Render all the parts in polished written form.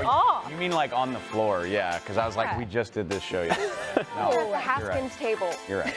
off. You mean like on the floor? Yeah, because I was like, we just did this show yesterday. No, We're at the Haskins table. You're right.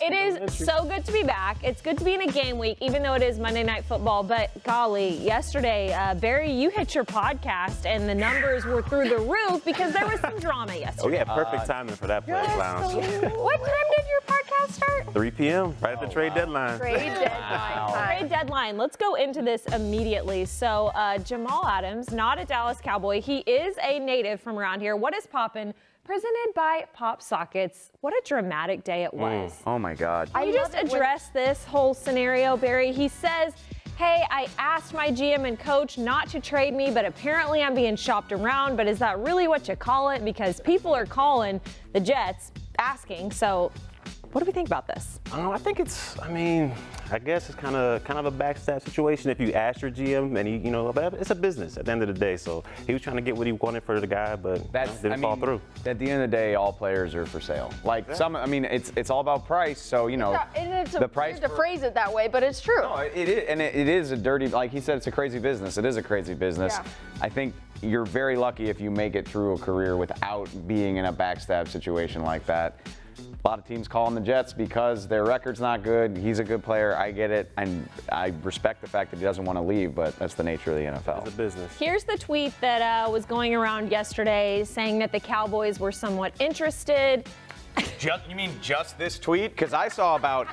It is so good to be back. It's good to be in a game week, even though it is Monday Night Football. But golly, yesterday, Barry, you hit your podcast, and the numbers were through the roof because there was some drama yesterday. Oh, yeah, perfect timing for that play, Clowns. What time did your podcast start? 3 p.m., right at the trade deadline. Trade deadline time. Trade deadline. Let's go into this immediately. So Jamal Adams, not a Dallas Cowboy. He is a native from around here. What is poppin'? Presented by Pop Sockets. What a dramatic day it was. Oh, my God. Can you just address this whole scenario, Barry? He says, hey, I asked my GM and coach not to trade me, but apparently I'm being shopped around. But is that really what you call it? Because people are calling the Jets asking. So what do we think about this? I think I guess it's kind of a backstab situation if you ask your GM and he, but it's a business at the end of the day. So he was trying to get what he wanted for the guy, but didn't fall through. At the end of the day, all players are for sale. It's all about price. So The price to phrase it that way, but it's true. No, it is, and it is a dirty. Like he said, it's a crazy business. It is a crazy business. Yeah. I think you're very lucky if you make it through a career without being in a backstab situation like that. A lot of teams calling the Jets because their record's not good. He's a good player. I get it. And I respect the fact that he doesn't want to leave, but that's the nature of the NFL. It's a business. Here's the tweet that was going around yesterday saying that the Cowboys were somewhat interested. You mean just this tweet? Because I saw about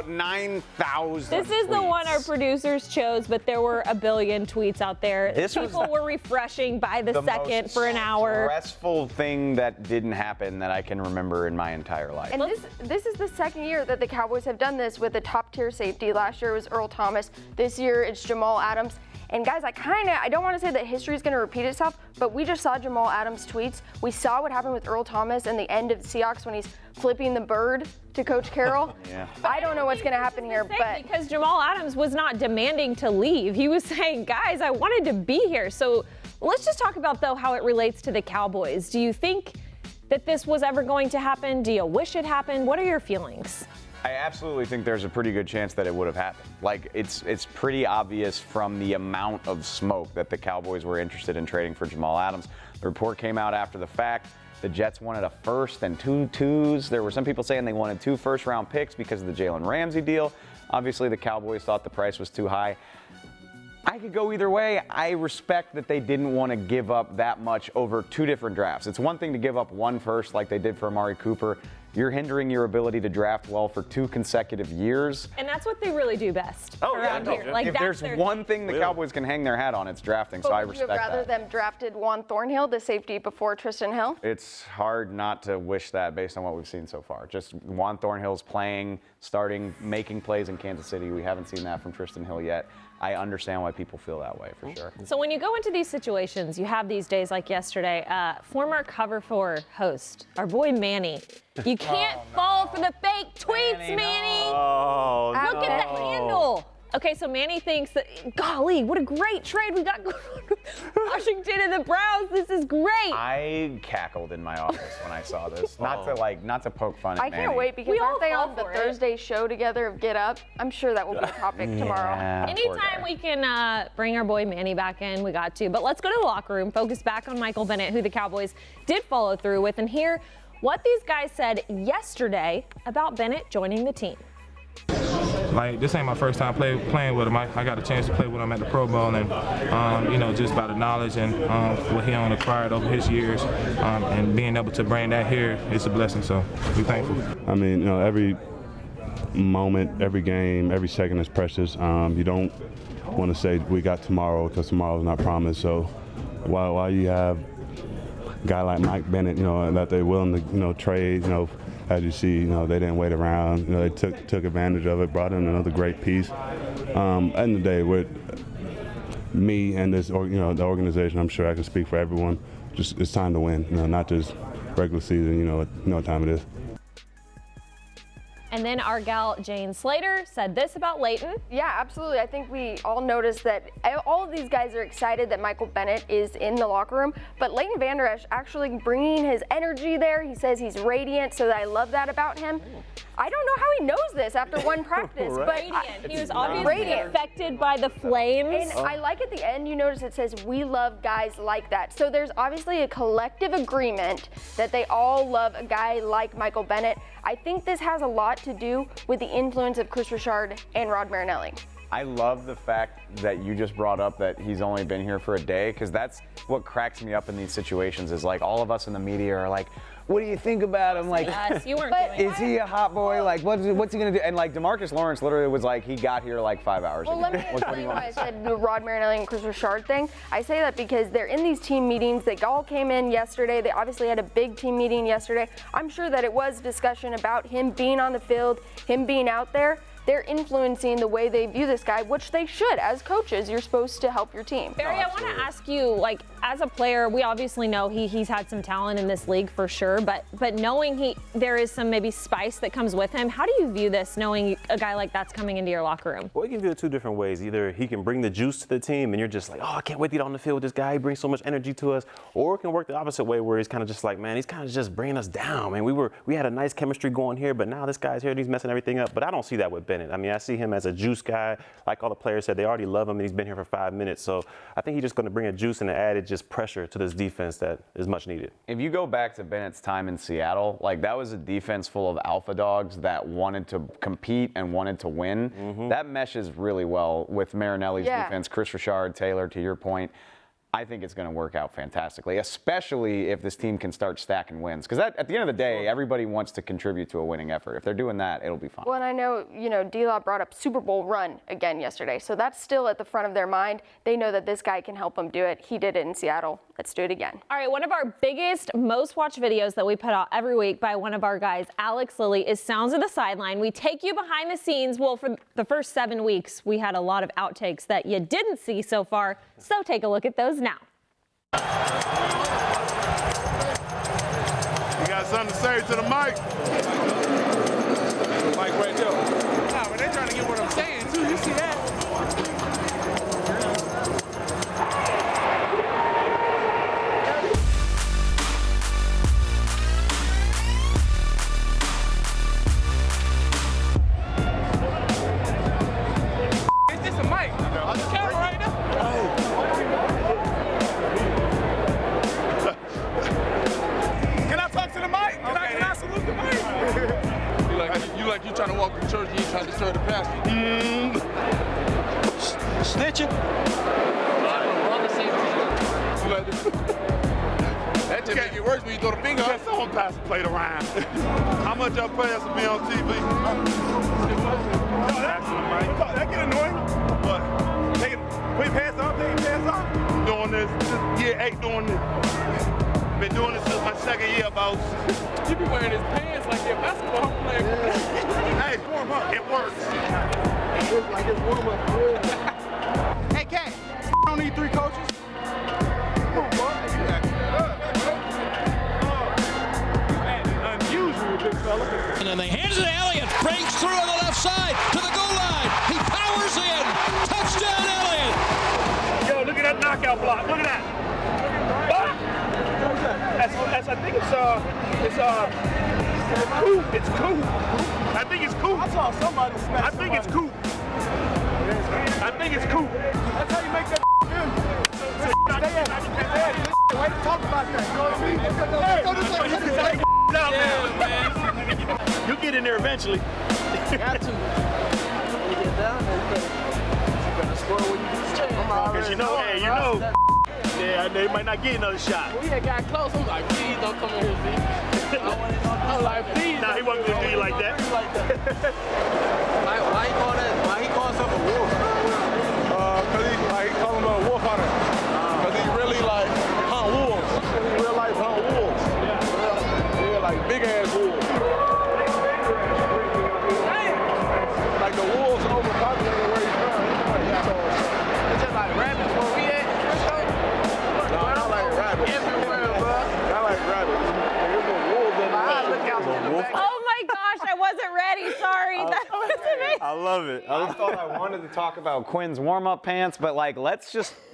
9,000. This is the one our producers chose, but there were a billion tweets out there. People were refreshing by the second for an hour. Stressful thing that didn't happen that I can remember in my entire life. And this is the second year that the Cowboys have done this with a top-tier safety. Last year it was Earl Thomas. This year it's Jamal Adams. And guys, I don't want to say that history is going to repeat itself, but we just saw Jamal Adams' tweets. We saw what happened with Earl Thomas and the end of the Seahawks when he's flipping the bird to Coach Carroll. Yeah. I don't know what's going to happen here, but because Jamal Adams was not demanding to leave. He was saying, guys, I wanted to be here. So let's just talk about, though, how it relates to the Cowboys. Do you think that this was ever going to happen? Do you wish it happened? What are your feelings? I absolutely think there's a pretty good chance that it would have happened. Like, it's pretty obvious from the amount of smoke that the Cowboys were interested in trading for Jamal Adams. The report came out after the fact. The Jets wanted a first and 2 twos. There were some people saying they wanted 2 first-round picks because of the Jalen Ramsey deal. Obviously, the Cowboys thought the price was too high. I could go either way. I respect that they didn't want to give up that much over 2 different drafts. It's one thing to give up 1 first like they did for Amari Cooper. You're hindering your ability to draft well for 2 consecutive years. And that's what they really do best. Yeah, no. Like, if there's one thing the Cowboys can hang their hat on, it's drafting, so I respect that. Would you have rather them drafted Juan Thornhill, the safety, before Tristan Hill? It's hard not to wish that based on what we've seen so far. Just Juan Thornhill's playing, starting, making plays in Kansas City. We haven't seen that from Tristan Hill yet. I understand why people feel that way, for sure. So when you go into these situations, you have these days like yesterday, former Cover 4 host, our boy Manny. You can't fall for the fake tweets, Manny. Oh, Look at the handle. Okay, so Manny thinks that, golly, what a great trade we got Washington and the Browns. This is great. I cackled in my office when I saw this. Not to poke fun at I Manny. can't wait because aren't they on the Thursday show together of Get Up? I'm sure that will be a topic tomorrow. Anytime we can bring our boy Manny back in, we got to. But let's go to the locker room, focus back on Michael Bennett, who the Cowboys did follow through with, and hear what these guys said yesterday about Bennett joining the team. Like, this ain't my first time playing with him. I got a chance to play with him at the Pro Bowl, and just by the knowledge and what he acquired over his years, and being able to bring that here is a blessing. So we're thankful. I mean, every moment, every game, every second is precious. You don't want to say we got tomorrow because tomorrow's not promised. So while you have a guy like Mike Bennett, that they're willing to trade, as you see, they didn't wait around. They took advantage of it, brought in another great piece. At the end of the day, with me and this, the organization, I'm sure I can speak for everyone. Just it's time to win. Not just regular season. You know what time it is. And then our gal Jane Slater said this about Leighton. Yeah, absolutely. I think we all noticed that all of these guys are excited that Michael Bennett is in the locker room, but Leighton Vander Esch actually bringing his energy there. He says he's radiant, so I love that about him. I don't know how he knows this after one practice, but radiant. He was obviously affected by the flames. And I like at the end, you notice it says, we love guys like that. So there's obviously a collective agreement that they all love a guy like Michael Bennett. I think this has a lot to do with the influence of Chris Richard and Rod Marinelli. I love the fact that you just brought up that he's only been here for a day, because that's what cracks me up in these situations is like all of us in the media are like, what do you think about him? Like, You weren't doing is he a hot boy? Like, what's he gonna do? And like DeMarcus Lawrence literally was like, he got here like 5 hours ago. Well, let me tell you why I said the Rod Marinelli and Chris Richard thing. I say that because they're in these team meetings. They all came in yesterday. They obviously had a big team meeting yesterday. I'm sure that it was discussion about him being on the field, him being out there. They're influencing the way they view this guy, which they should. As coaches, you're supposed to help your team. Barry, I want to ask you, like, as a player, we obviously know he's had some talent in this league for sure, but knowing there is some maybe spice that comes with him, how do you view this, knowing a guy like that's coming into your locker room? Well, you can view it two different ways. Either he can bring the juice to the team, and you're just like, oh, I can't wait to get on the field with this guy. He brings so much energy to us. Or it can work the opposite way, where he's kind of just like, man, he's kind of just bringing us down. Man, we had a nice chemistry going here, but now this guy's here and he's messing everything up. But I don't see that with Bennett. I mean, I see him as a juice guy. Like all the players said, they already love him, and he's been here for 5 minutes. So I think he's just going to bring a juice and an added just pressure to this defense that is much needed. If you go back to Bennett's time in Seattle, like that was a defense full of alpha dogs that wanted to compete and wanted to win. That meshes really well with Marinelli's defense. Chris Richard, Taylor, to your point. I think it's going to work out fantastically, especially if this team can start stacking wins. Because at the end of the day, everybody wants to contribute to a winning effort. If they're doing that, it'll be fine. Well, and I know, D-Law brought up Super Bowl run again yesterday. So that's still at the front of their mind. They know that this guy can help them do it. He did it in Seattle. Let's do it again. All right, one of our biggest, most watched videos that we put out every week by one of our guys, Alex Lilly, is Sounds of the Sideline. We take you behind the scenes. Well, for the first 7 weeks, we had a lot of outtakes that you didn't see so far. So take a look at those now. You got something to say to the mic? Mic right there. Nah, but they're trying to get what I'm saying too. You see that? It's just a mic. On the camera right now. You trying to walk to church, you ain't trying to disturb the pastor. Snitching. That just make it worse when you throw the finger up. Someone pass and played around. How much y'all players will be on TV? That get annoying. But we pass off, they pass off. Doing this year 8 doing this. Been doing this since my 2nd year, boss. You be wearing his pants like you're a basketball player. Hey, warm up. It works. It's like it's warm up. Hey, Cat, you don't need 3 coaches. Come on, boy. Unusual, big fella. And then they hands it to Elliott. Breaks through on the left side to the goal line. He powers in. Touchdown, Elliott. Yo, look at that knockout block. Look at that. I think it's Coop. I think it's Coop. I saw somebody smash. I think it's Coop. I think it's Coop. That's how you make that feel. Stay at why you talk about that? You know what I mean? You'll get in there eventually. Got to. When you get down there, you better score when you get the chance. Because you know. Yeah, they might not get another shot. We had got close. I'm like, please don't come in here, Z. I'm like, please. Nah, he wasn't gonna do you like that. Why he call that? Why he call himself a wolf? Cause he call him a wolf hunter. Cause he really like hunt wolves. He real life hunt wolves. Yeah, like big ass wolves. Like the wolves are overpopulated where he's from. It's just like rabbits where we at. No, I like rabbits. Everywhere, bro. I like rabbits. There's no wolves in the Oh my gosh, I wasn't ready. Sorry. I love it. I thought I wanted to talk about Quinn's warm-up pants, but like,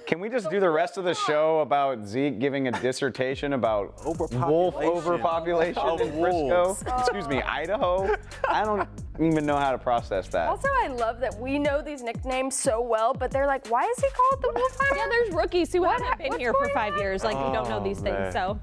can we just do the rest of the show about Zeke giving a dissertation about wolf overpopulation in Frisco? Excuse me, Idaho? I don't even know how to process that. Also, I love that we know these nicknames so well, but they're like, why is he called the Wolfheimer? Yeah, there's rookies who haven't been here for 5 years, like who don't know these things. So,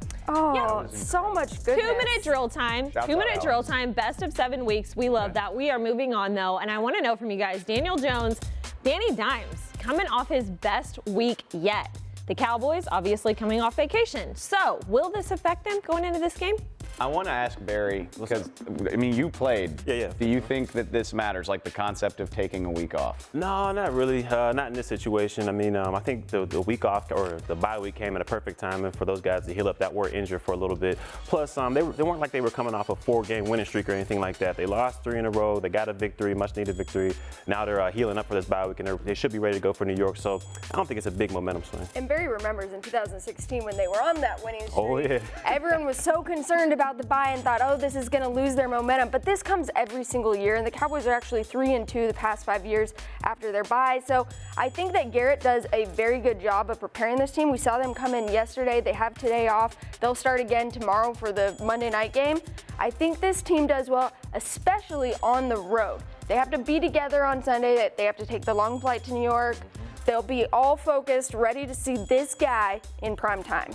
so much goodness. 2-minute drill time. 2-minute drill time. Best of 7 weeks. We love that. We are moving on though, and I want to know from you guys, Daniel Jones, Danny Dimes, coming off his best week yet. The Cowboys obviously coming off vacation. So, will this affect them going into this game? I want to ask Barry, because, I mean, you played. Yeah. Do you think that this matters, like the concept of taking a week off? No, not really. Not in this situation. I mean, I think the week off or the bye week came at a perfect time for those guys to heal up that were injured for a little bit. Plus, they weren't like they were coming off a 4-game winning streak or anything like that. They lost 3 in a row. They got a victory, much needed victory. Now they're healing up for this bye week, and they should be ready to go for New York. So I don't think it's a big momentum swing. And Barry remembers in 2016 when they were on that winning streak. Oh, yeah. Everyone was so concerned about the bye and thought, oh, this is going to lose their momentum. But this comes every single year, and the Cowboys are actually 3-2 the past 5 years after their bye. So I think that Garrett does a very good job of preparing this team. We saw them come in yesterday. They have today off. They'll start again tomorrow for the Monday night game. I think this team does well, especially on the road. They have to be together on Sunday. They have to take the long flight to New York. They'll be all focused, ready to see this guy in prime time.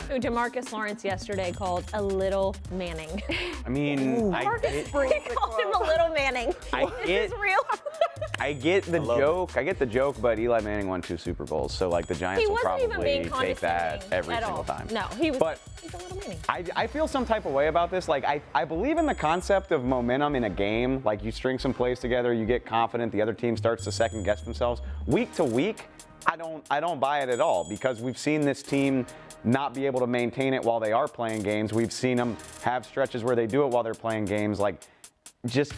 Who DeMarcus Lawrence yesterday called a little Manning. I mean, He called him a little Manning. This is real. I get the joke. I get the joke, but Eli Manning won 2 Super Bowls, so like the Giants He will wasn't even probably being take that every at single all. time. No, he was. But he's a little Manning. I feel some type of way about this. Like I believe in the concept of momentum in a game. Like you string some plays together, you get confident, the other team starts to second guess themselves. Week to week, I don't buy it at all, because we've seen this team not be able to maintain it while they are playing games. We've seen them have stretches where they do it while they're playing games. Like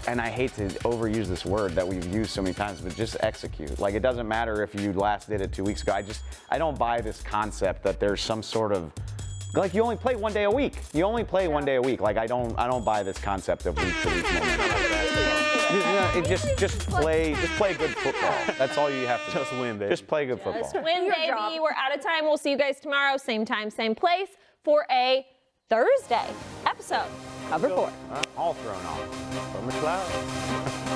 and I hate to overuse this word that we've used so many times, but just execute. Like it doesn't matter if you last did it 2 weeks ago. I don't buy this concept that there's some sort of, like you only play 1 day a week. You only play 1 day a week. Like I don't buy this concept of week to week momentum. Just play good football. That's all you have to do. Just win, baby. Just play good football. Just win, baby. We're out of time. We'll see you guys tomorrow, same time, same place, for a Thursday episode of Report. All thrown off. From the cloud.